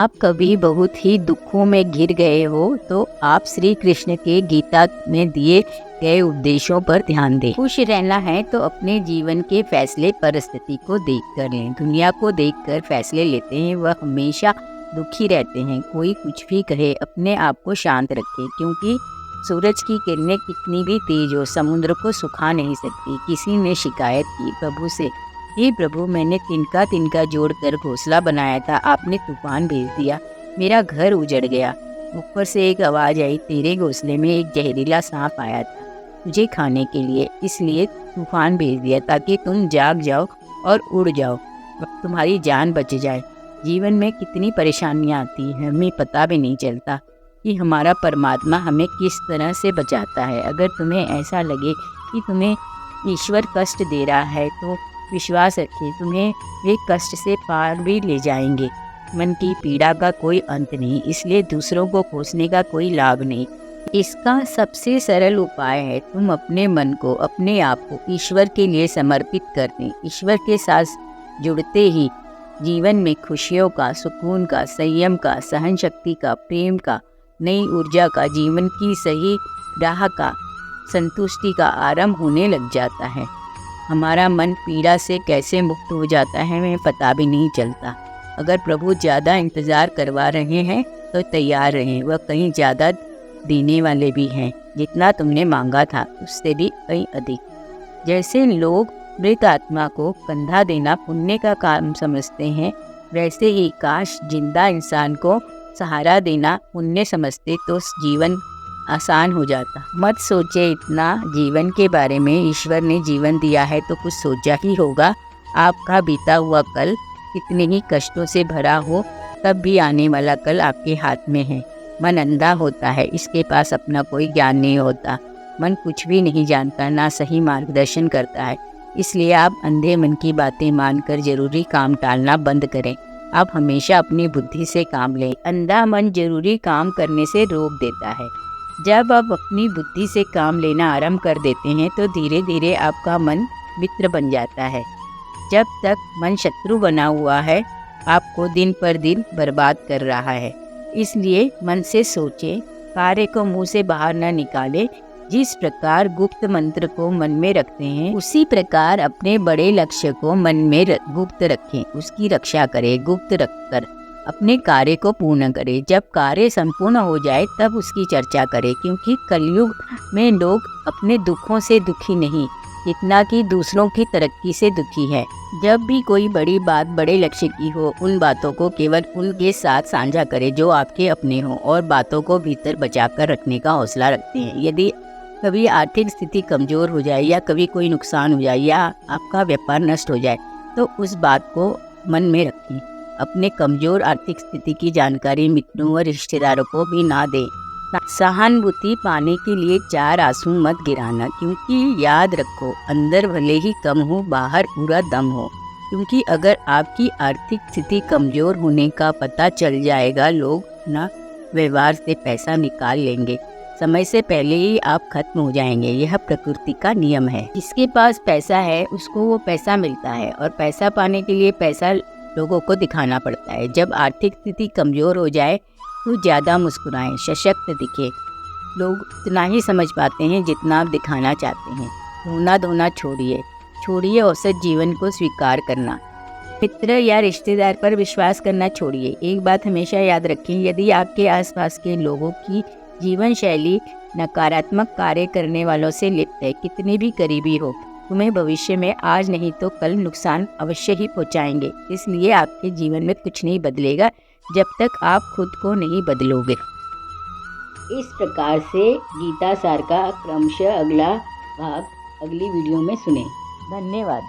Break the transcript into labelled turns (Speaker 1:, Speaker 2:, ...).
Speaker 1: आप कभी बहुत ही दुखों में घिर गए हो तो आप श्री कृष्ण के गीता में दिए गए उपदेशों पर ध्यान दें। खुश रहना है तो अपने जीवन के फैसले परिस्थिति को देखकर लें। दुनिया को देखकर फैसले लेते हैं वह हमेशा दुखी रहते हैं। कोई कुछ भी कहे अपने आप को शांत रखें, क्योंकि सूरज की किरणें कितनी भी तेज हो समुद्र को सुखा नहीं सकती। किसी ने शिकायत की प्रभु से, हे प्रभु, मैंने तिनका तिनका जोड़कर घोंसला बनाया था, आपने तूफान भेज दिया, मेरा घर उजड़ गया। ऊपर से एक आवाज़ आई, तेरे घोंसले में एक जहरीला सांप आया था तुझे खाने के लिए, इसलिए तूफान भेज दिया ताकि तुम जाग जाओ और उड़ जाओ, तुम्हारी जान बच जाए। जीवन में कितनी परेशानियाँ आती हैं, हमें पता भी नहीं चलता कि हमारा परमात्मा हमें किस तरह से बचाता है। अगर तुम्हें ऐसा लगे कि तुम्हें ईश्वर कष्ट दे रहा है तो विश्वास रखिए, तुम्हें वे कष्ट से पार भी ले जाएंगे। मन की पीड़ा का कोई अंत नहीं, इसलिए दूसरों को कोसने का कोई लाभ नहीं। इसका सबसे सरल उपाय है तुम अपने मन को, अपने आप को ईश्वर के लिए समर्पित कर दें। ईश्वर के साथ जुड़ते ही जीवन में खुशियों का, सुकून का, संयम का, सहन शक्ति का, प्रेम का, नई ऊर्जा का, जीवन की सही राह का, संतुष्टि का आरंभ होने लग जाता है। हमारा मन पीड़ा से कैसे मुक्त हो जाता है हमें पता भी नहीं चलता। अगर प्रभु ज़्यादा इंतज़ार करवा रहे हैं तो तैयार रहें, वह कहीं ज़्यादा देने वाले भी हैं। जितना तुमने मांगा था उससे भी कहीं अधिक। जैसे लोग मृत आत्मा को कंधा देना पुण्य का काम समझते हैं, वैसे ही काश जिंदा इंसान को सहारा देना पुण्य समझते तो जीवन आसान हो जाता। मत सोचे इतना जीवन के बारे में, ईश्वर ने जीवन दिया है तो कुछ सोचा ही होगा। आपका बीता हुआ कल कितने ही कष्टों से भरा हो, तब भी आने वाला कल आपके हाथ में है। मन अंधा होता है, इसके पास अपना कोई ज्ञान नहीं होता। मन कुछ भी नहीं जानता, ना सही मार्गदर्शन करता है। इसलिए आप अंधे मन की बातें मानकर जरूरी काम टालना बंद करें। आप हमेशा अपनी बुद्धि से काम लें। अंधा मन जरूरी काम करने से रोक देता है। जब आप अपनी बुद्धि से काम लेना आरंभ कर देते हैं तो धीरे धीरे आपका मन मित्र बन जाता है। जब तक मन शत्रु बना हुआ है, आपको दिन पर दिन बर्बाद कर रहा है। इसलिए मन से सोचें, कार्य को मुंह से बाहर न निकालें। जिस प्रकार गुप्त मंत्र को मन में रखते हैं, उसी प्रकार अपने बड़े लक्ष्य को मन में गुप्त रखें। उसकी रक्षा करें। गुप्त रखकर अपने कार्य को पूर्ण करें। जब कार्य संपूर्ण हो जाए तब उसकी चर्चा करें, क्योंकि कलयुग में लोग अपने दुखों से दुखी नहीं, जितना कि दूसरों की तरक्की से दुखी है। जब भी कोई बड़ी बात बड़े लक्ष्य की हो, उन बातों को केवल उनके साथ साझा करें जो आपके अपने हों और बातों को भीतर बचाकर रखने का हौसला रखते हैं। यदि कभी आर्थिक स्थिति कमज़ोर हो जाए या कभी कोई नुकसान हो जाए या आपका व्यापार नष्ट हो जाए तो उस बात को मन में रखें। अपने कमज़ोर आर्थिक स्थिति की जानकारी मित्रों और रिश्तेदारों को भी ना दें। सहानुभूति पाने के लिए 4 आंसू मत गिराना, क्योंकि याद रखो, अंदर भले ही कम हो, बाहर पूरा दम हो। क्योंकि अगर आपकी आर्थिक स्थिति कमज़ोर होने का पता चल जाएगा, लोग ना व्यवहार से पैसा निकाल लेंगे। समय से पहले ही आप खत्म हो जाएंगे। यह प्रकृति का नियम है। जिसके पास पैसा है उसको वो पैसा मिलता है, और पैसा पाने के लिए पैसा लोगों को दिखाना पड़ता है। जब आर्थिक स्थिति कमज़ोर हो जाए तो ज़्यादा मुस्कुराएं, सशक्त दिखे। लोग उतना ही समझ पाते हैं जितना आप दिखाना चाहते हैं। रोना धोना छोड़िए औसत जीवन को स्वीकार करना। मित्र या रिश्तेदार पर विश्वास करना छोड़िए। एक बात हमेशा याद रखें, यदि आपके आसपास के लोगों की जीवन शैली नकारात्मक कार्य करने वालों से लिप्त है, कितने भी करीबी हो, तुम्हें भविष्य में आज नहीं तो कल नुकसान अवश्य ही पहुंचाएंगे। इसलिए आपके जीवन में कुछ नहीं बदलेगा जब तक आप खुद को नहीं बदलोगे। इस प्रकार से गीता सार का क्रमशः अगला भाग अगली वीडियो में सुनें। धन्यवाद।